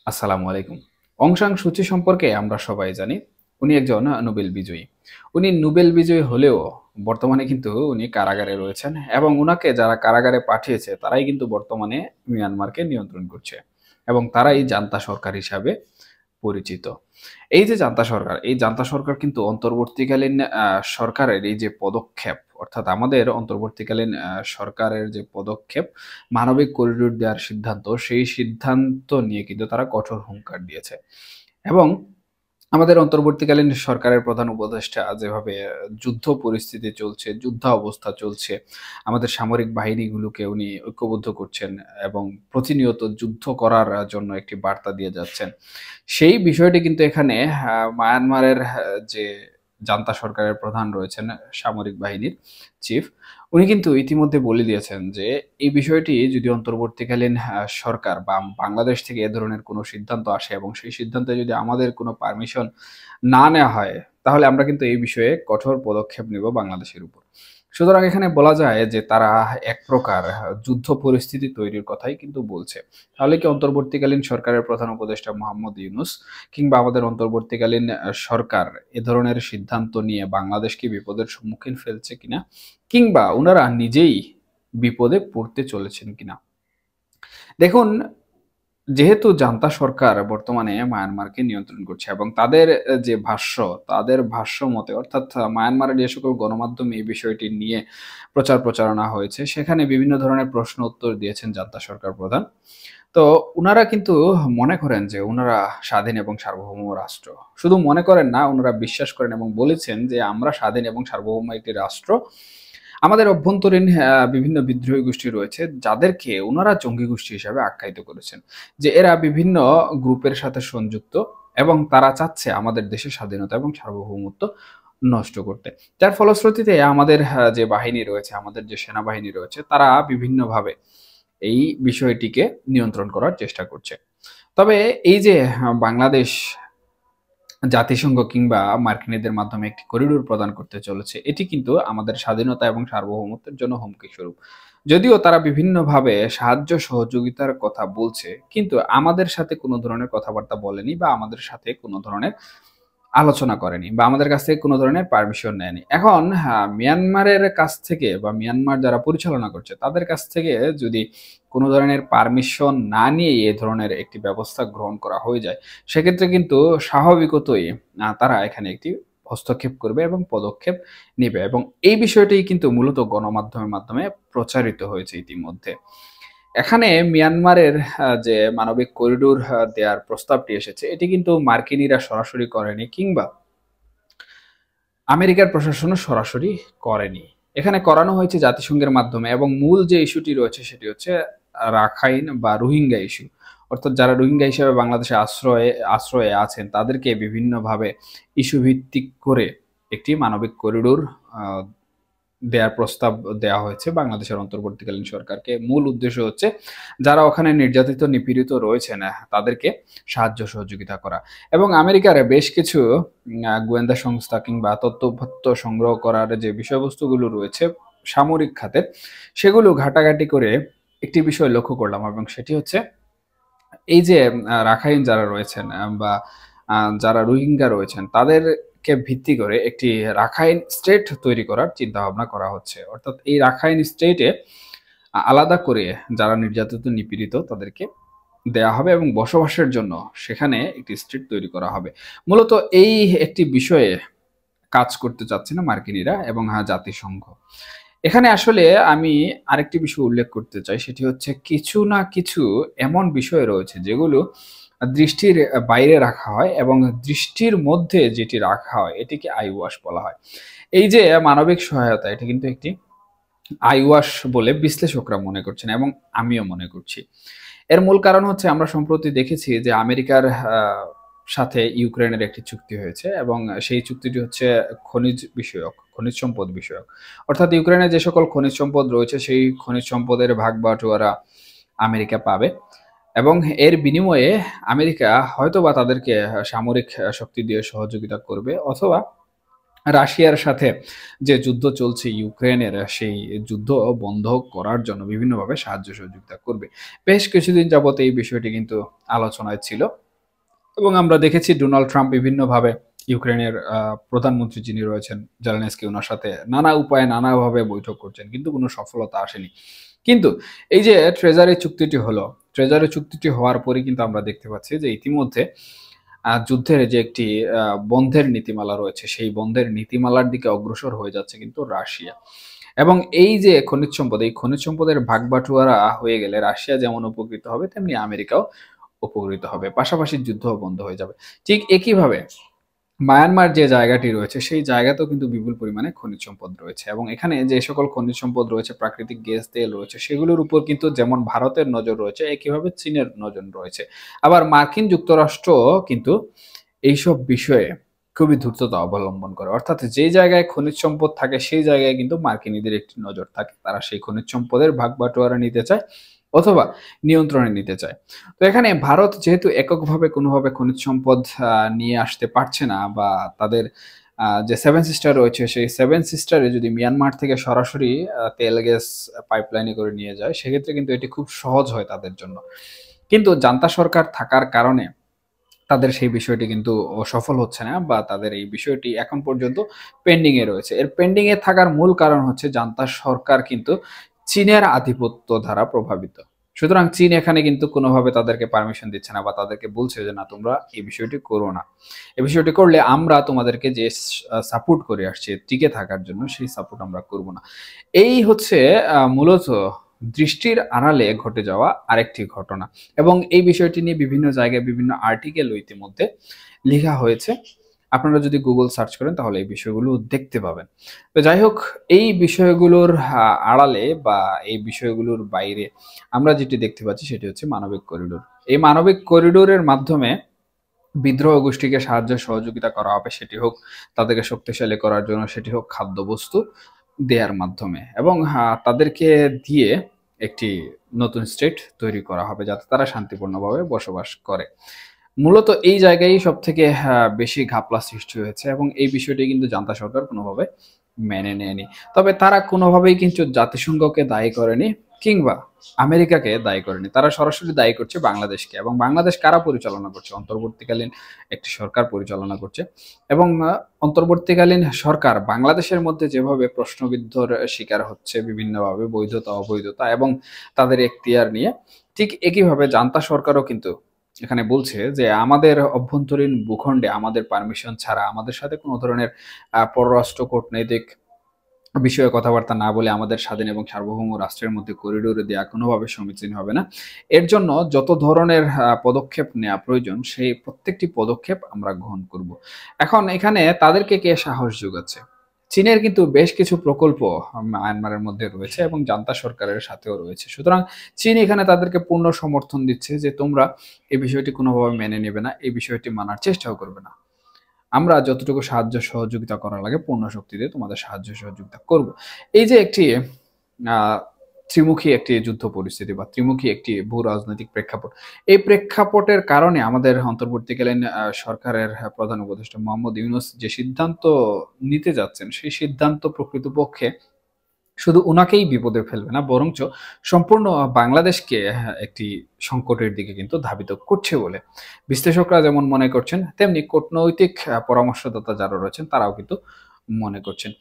আসসালামু আলাইকুম। অং সান সূচি সম্পর্কে আমরা সবাই জানি। উনি একজন নোবেল বিজয়ী। উনি নোবেল বিজয়ী হলেও বর্তমানে কিন্তু উনি কারাগারে রয়েছেন এবং উনাকে যারা কারাগারে পাঠিয়েছে তারাই কিন্তু বর্তমানে মিয়ানমারকে নিয়ন্ত্রণ করছে এবং তারাই জান্তা সরকার হিসাবে পরিচিত। এই যে জান্তা সরকার, এই জান্তা সরকার কিন্তু অন্তর্বর্তীকালীন সরকারের এই যে পদক্ষেপ, অর্থাৎ আমাদের অন্তর্বর্তীকালীন সরকারের যে পদক্ষেপ, মানবিক করিডোর দেওয়ার সিদ্ধান্ত, সেই সিদ্ধান্ত নিয়ে কিন্তু তারা কঠোর হুঙ্কার দিয়েছে। এবং আমাদের অন্তর্বর্তীকালীন সরকারের প্রধান উপদেষ্টা যেভাবে যুদ্ধ পরিস্থিতি চলছে, যুদ্ধাবস্থা চলছে, আমাদের সামরিক বাহিনীগুলোকে উনি ঐক্যবদ্ধ করছেন এবং প্রতিনিয়ত যুদ্ধ করার জন্য একটি বার্তা দিয়ে যাচ্ছেন। সেই বিষয়টি কিন্তু এখানে মায়ানমারের যে জান্তা সরকারের প্রধান রয়েছেন, সামরিক বাহিনীর চিফ, উনি কিন্তু ইতিমধ্যে বলে দিয়েছেন যে এই বিষয়টি যদি অন্তর্বর্তীকালীন সরকার বা বাংলাদেশ থেকে এ ধরনের কোনো সিদ্ধান্ত আসে এবং সেই সিদ্ধান্তে যদি আমাদের কোনো পারমিশন না নেওয়া হয়, তাহলে আমরা কিন্তু এই বিষয়ে কঠোর পদক্ষেপ নেব বাংলাদেশের উপর। সুতরাং এখানে বলা যায় যে তারা এক প্রকার যুদ্ধ পরিস্থিতি তৈরির কথাই কিন্তু বলছে। তাহলে কি অন্তর্বর্তীকালীন সরকারের প্রধান উপদেষ্টা মোহাম্মদ ইউনূস কিংবা আমাদের অন্তর্বর্তীকালীন সরকার এ ধরনের সিদ্ধান্ত নিয়ে বাংলাদেশকে বিপদের সম্মুখীন ফেলছে কিনা, কিংবা উনারা নিজেই বিপদে পড়তে চলেছেন কিনা? দেখুন, যেহেতু জান্তা সরকার বর্তমানে মায়ানমারকে নিয়ন্ত্রণ করছে এবং তাদের যে ভাষ্য, তাদের ভাষ্য মতে, অর্থাৎ মায়ানমারের যে সকল গণমাধ্যমে এই বিষয়টি নিয়ে প্রচার প্রচারণা হয়েছে, সেখানে বিভিন্ন ধরনের প্রশ্ন উত্তর দিয়েছেন জান্তা সরকার প্রধান। তো উনারা কিন্তু মনে করেন যে উনারা স্বাধীন এবং সার্বভৌম রাষ্ট্র। শুধু মনে করেন না, উনারা বিশ্বাস করেন এবং বলেছেন যে আমরা স্বাধীন এবং সার্বভৌম একটি রাষ্ট্র। আমাদের অভ্যন্তরীণ বিভিন্ন বিদ্রোহী গোষ্ঠী রয়েছে যাদেরকে উনারা জঙ্গি গোষ্ঠী হিসাবে আখ্যায়িত করেছেন। যে এরা বিভিন্ন গ্রুপের সাথে সংযুক্ত এবং তারা চাচ্ছে আমাদের দেশের স্বাধীনতা এবং সার্বভৌমত্ব নষ্ট করতে। যার ফলশ্রুতিতে আমাদের যে বাহিনী রয়েছে, আমাদের যে সেনাবাহিনী রয়েছে, তারা বিভিন্নভাবে এই বিষয়টিকে নিয়ন্ত্রণ করার চেষ্টা করছে। তবে এই যে বাংলাদেশ জাতিসংঘ কিংবা মার্কিনীদের মাধ্যমে একটি করিডোর প্রদান করতে চলেছে, এটি কিন্তু আমাদের স্বাধীনতা এবং সার্বভৌমত্বের জন্য হুমকি স্বরূপ। যদিও তারা বিভিন্নভাবে সাহায্য সহযোগিতার কথা বলছে, কিন্তু আমাদের সাথে কোনো ধরনের কথাবার্তা বলেনি বা আমাদের সাথে কোনো ধরনের আলোচনা করেনি বা আমাদের কাছ থেকে কোনো ধরনের পারমিশন নেয়নি। এখন মিয়ানমারের কাছ থেকে বা মিয়ানমার যারা পরিচালনা করছে তাদের কাছ থেকে যদি কোনো ধরনের পারমিশন না নিয়ে এ ধরনের একটি ব্যবস্থা গ্রহণ করা হয়ে যায়, সেক্ষেত্রে কিন্তু স্বাভাবিকতই তারা এখানে একটি হস্তক্ষেপ করবে এবং পদক্ষেপ নেবে, এবং এই বিষয়টি কিন্তু মূলত গণমাধ্যমের মাধ্যমে প্রচারিত হয়েছে ইতিমধ্যে। এখানে মিয়ানমারের যে মানবিক করিডোর দেওয়ার প্রস্তাবটি এসেছে, এটি কিন্তু মার্কিনীরা সরাসরি করেনি কিংবা আমেরিকার প্রশাসনও সরাসরি করেনি। এখানে করানো হয়েছে জাতিসংঘের মাধ্যমে, এবং মূল যে ইস্যুটি রয়েছে সেটি হচ্ছে রাখাইন বা রোহিঙ্গা ইস্যু। অর্থাৎ যারা রোহিঙ্গা হিসেবে বাংলাদেশে আশ্রয়ে আশ্রয়ে আছেন তাদেরকে বিভিন্নভাবে ইস্যু ভিত্তিক করে একটি মানবিক করিডোর আহ, দেয়ার প্রস্তাব দেয়া হয়েছে বাংলাদেশের অন্তর্বর্তীকালীন সরকারকে। মূল উদ্দেশ্য হচ্ছে যারা ওখানে নির্যাতিত নিপীড়িত রয়েছেন তাদেরকে সাহায্য সহযোগিতা করা। এবং আমেরিকার বেশ কিছু গোয়েন্দা সংস্থা কিংবা তথ্য সংগ্রহ করার যে বিষয়বস্তুগুলো রয়েছে সামরিক খাতের, সেগুলো ঘাটাঘাটি করে একটি বিষয় লক্ষ্য করলাম, এবং সেটি হচ্ছে এই যে রাখাইন যারা রয়েছেন বা যারা রোহিঙ্গা রয়েছেন তাদেরকে ভিত্তি করে একটি রাখাইন স্টেট তৈরি করার চিন্তা ভাবনা করা হচ্ছে। অর্থাৎ এই রাখাইন স্টেটে আলাদা করে যারা নির্যাতিত নিপীড়িত তাদেরকে দেয়া হবে এবং বসবাসের জন্য সেখানে একটি স্টেট তৈরি করা হবে। মূলত এই একটি বিষয়ে কাজ করতে চাচ্ছে না মার্কিনীরা এবং জাতিসংঘ। এখানে আসলে আমি আরেকটি বিষয় উল্লেখ করতে চাই, সেটি হচ্ছে কিছু না কিছু এমন বিষয় রয়েছে যেগুলো দৃষ্টির বাইরে রাখা হয় এবং দৃষ্টির মধ্যে যেটি রাখা হয় এটিকে আইওয়াশ বলা হয়। এই যে মানবিক সহায়তা, এটা কিন্তু একটি আইওয়াশ বলে বিশ্লেষকরা মনে করছেন এবং আমিও মনে করছি। এর মূল কারণ হচ্ছে আমরা সম্প্রতি দেখেছি যে আমেরিকার সাথে ইউক্রেনের একটি চুক্তি হয়েছে এবং সেই চুক্তিটি হচ্ছে খনিজ বিষয়ক, খনিজ সম্পদ বিষয়ক। অর্থাৎ ইউক্রেনে যে সকল খনিজ সম্পদ রয়েছে সেই খনিজ সম্পদের ভাগ বাটোয়ারা আমেরিকা পাবে, এবং এর বিনিময়ে আমেরিকা হয়তোবা তাদেরকে সামরিক শক্তি দিয়ে সহযোগিতা করবে, অথবা রাশিয়ার সাথে যে যুদ্ধ চলছে ইউক্রেনের, সেই যুদ্ধ বন্ধ করার জন্য বিভিন্নভাবে সাহায্য সহযোগিতা করবে। বেশ কিছুদিন যাবত এই বিষয়টি কিন্তু আলোচনায় ছিল এবং আমরা দেখেছি ডোনাল্ড ট্রাম্প বিভিন্নভাবে ইউক্রেনের প্রধানমন্ত্রী যিনি রয়েছেন জেলেনস্কি, ওনার সাথে নানা উপায়ে নানাভাবে বৈঠক করছেন, কিন্তু কোনো সফলতা আসেনি। কিন্তু এই যে ট্রেজারি চুক্তিটি হলো, ট্রেজারি চুক্তিটি হওয়ার পরই কিন্তু আমরা দেখতে পাচ্ছি যে ইতিমধ্যে যুদ্ধের যে একটি বন্ধের নীতিমালা রয়েছে, সেই বন্ধের নীতিমালার দিকে অগ্রসর হয়ে যাচ্ছে কিন্তু রাশিয়া। এবং এই যে খনিজ সম্পদ, এই খনিজ সম্পদের ভাগবাটোয়ারা হয়ে গেলে রাশিয়া যেমন উপকৃত হবে, তেমনি আমেরিকাও উপকৃত হবে। পাশাপাশি যুদ্ধও বন্ধ হয়ে যাবে। ঠিক একইভাবে মায়ানমার যে জায়গাটি রয়েছে, সেই জায়গাতেও কিন্তু বিপুল পরিমাণে খনিজ সম্পদ রয়েছে এবং এখানে যে সকল খনিজ সম্পদ রয়েছে, প্রাকৃতিক গ্যাস, তেল রয়েছে, সেগুলোর উপর কিন্তু যেমন ভারতের নজর রয়েছে, একইভাবে চীনের নজর রয়েছে। আবার মার্কিন যুক্তরাষ্ট্র কিন্তু এইসব বিষয়ে খুবই ধূর্ততা অবলম্বন করে। অর্থাৎ যে জায়গায় খনিজ সম্পদ থাকে, সেই জায়গায় কিন্তু মার্কিনীদের একটি নজর থাকে। তারা সেই খনিজ সম্পদের ভাগ-বাটোয়ারা নিতে চায় অথবা নিয়ন্ত্রণে নিতে চায়। তো এখানে ভারত যেহেতু এককভাবে কোনোভাবে খনিজ সম্পদ নিয়ে আসতে পারছে না, বা তাদের যে সেভেন সিস্টার রয়েছে, সেই সেভেন সিস্টারে যদি মিয়ানমার থেকে সরাসরি তেল গ্যাস পাইপলাইনে করে নিয়ে যায়, সেক্ষেত্রে কিন্তু এটি খুব সহজ হয় তাদের জন্য। কিন্তু জান্তা সরকার থাকার কারণে তাদের সেই বিষয়টি কিন্তু সফল হচ্ছে না, বা তাদের এই বিষয়টি এখন পর্যন্ত পেন্ডিং এ রয়েছে। এর পেন্ডিং এ থাকার মূল কারণ হচ্ছে জান্তা সরকার কিন্তু চীনের আধিপত্য দ্বারা প্রভাবিত। সুতরাং চীন এখানে কিন্তু কোনোভাবে তাদেরকে পারমিশন দিচ্ছে না, বা তাদেরকে বলছে যে না, তোমরা এই বিষয়টি করো না। এই বিষয়টি করলে আমরা তোমাদেরকে যে সাপোর্ট করে আসছি টিকে থাকার জন্য, সেই সাপোর্ট আমরা করব না। এই হচ্ছে মূলত দৃষ্টির আড়ালে ঘটে যাওয়া আরেকটি ঘটনা, এবং এই বিষয়টি নিয়ে বিভিন্ন জায়গায় বিভিন্ন আর্টিকেল ইতিমধ্যে লেখা হয়েছে। আপনারা যদি গুগল সার্চ করেন তাহলে এই বিষয়গুলো দেখতে পাবেন। তো যাই হোক, এই বিষয়গুলোর আড়ালে বা এই বিষয়গুলোর বাইরে আমরা যেটি দেখতে পাচ্ছি সেটি হচ্ছে মানবিক করিডোর। এই মানবিক করিডোরের মাধ্যমে বিদ্রোহ গোষ্ঠীকে সাহায্য সহযোগিতা করা হবে, সেটি হোক তাদেরকে শক্তিশালী করার জন্য, সেটি হোক খাদ্যবস্তু দেয়ার মাধ্যমে, এবং তাদেরকে দিয়ে একটি নতুন স্টেট তৈরি করা হবে যাতে তারা শান্তিপূর্ণভাবে বসবাস করে। মূলত এই জায়গায় সব থেকে বেশি ঘাপলা সৃষ্টি হয়েছে, এবং এই বিষয়টি কিন্তু জান্তা সরকার কোনোভাবে মেনে নেয়নি। তবে তারা কোনোভাবেই কিন্তু জাতিসংঘকে দায়ী করেনি, কিংবা আমেরিকাকে দায়ী করেনি। তারা সরাসরি দায়ী করছে বাংলাদেশকে। এবং বাংলাদেশ কারা পরিচালনা করছে? অন্তর্বর্তীকালীন একটি সরকার পরিচালনা করছে। এবং অন্তর্বর্তীকালীন সরকার বাংলাদেশের মধ্যে যেভাবে প্রশ্নবিদ্ধর শিকার হচ্ছে বিভিন্নভাবে, বৈধতা অবৈধতা এবং তাদের এখতিয়ার নিয়ে, ঠিক একইভাবে জান্তা সরকারও কিন্তু এখানে বলছে যে আমাদের অভ্যন্তরীণ ভূখণ্ডে আমাদের পারমিশন ছাড়া, আমাদের সাথে কোনো ধরনের পররাষ্ট্র কূটনৈতিক বিষয়ে কথাবার্তা না বলে আমাদের স্বাধীন এবং সার্বভৌম রাষ্ট্রের মধ্যে করিডোরে দেওয়া কোনোভাবে সমীচীন হবে না। এর জন্য যত ধরনের পদক্ষেপ নেওয়া প্রয়োজন, সেই প্রত্যেকটি পদক্ষেপ আমরা গ্রহণ করব। এখন এখানে তাদেরকে কে সাহস যোগাচ্ছে? চীনের কিন্তু বেশ কিছু প্রকল্প মায়ানমারের মধ্যে রয়েছে এবং জান্তা সরকারের সাথেও রয়েছে। সুতরাং চীন এখানে তাদেরকে পূর্ণ সমর্থন দিচ্ছে যে তোমরা এই বিষয়টি কোনোভাবে মেনে নেবে না, এই বিষয়টি মানার চেষ্টাও করবে না। আমরা যতটুকু সাহায্য সহযোগিতা করা লাগে পূর্ণ শক্তি দিয়ে তোমাদের সাহায্য সহযোগিতা করব। এই যে একটি আহ ত্রিমুখী একটি যুদ্ধ পরিস্থিতি বা ত্রিমুখী একটি ভূ রাজনৈতিক প্রেক্ষাপট, এই প্রেক্ষাপটের কারণে আমাদের অন্তর্বর্তীকালীন সরকারের প্রধান উপদেষ্টা মোহাম্মদ ইউনূস যে সিদ্ধান্ত নিতে যাচ্ছেন, সেই সিদ্ধান্ত প্রকৃতপক্ষে শুধু উনাকেই বিপদে ফেলবে না, বরঞ্চ সম্পূর্ণ বাংলাদেশকে একটি সংকটের দিকে কিন্তু ধাবিত করছে বলে বিশ্লেষকরা যেমন মনে করছেন, তেমনি কূটনৈতিক পরামর্শদাতা যারা রয়েছেন তারাও কিন্তু মনে করছেন।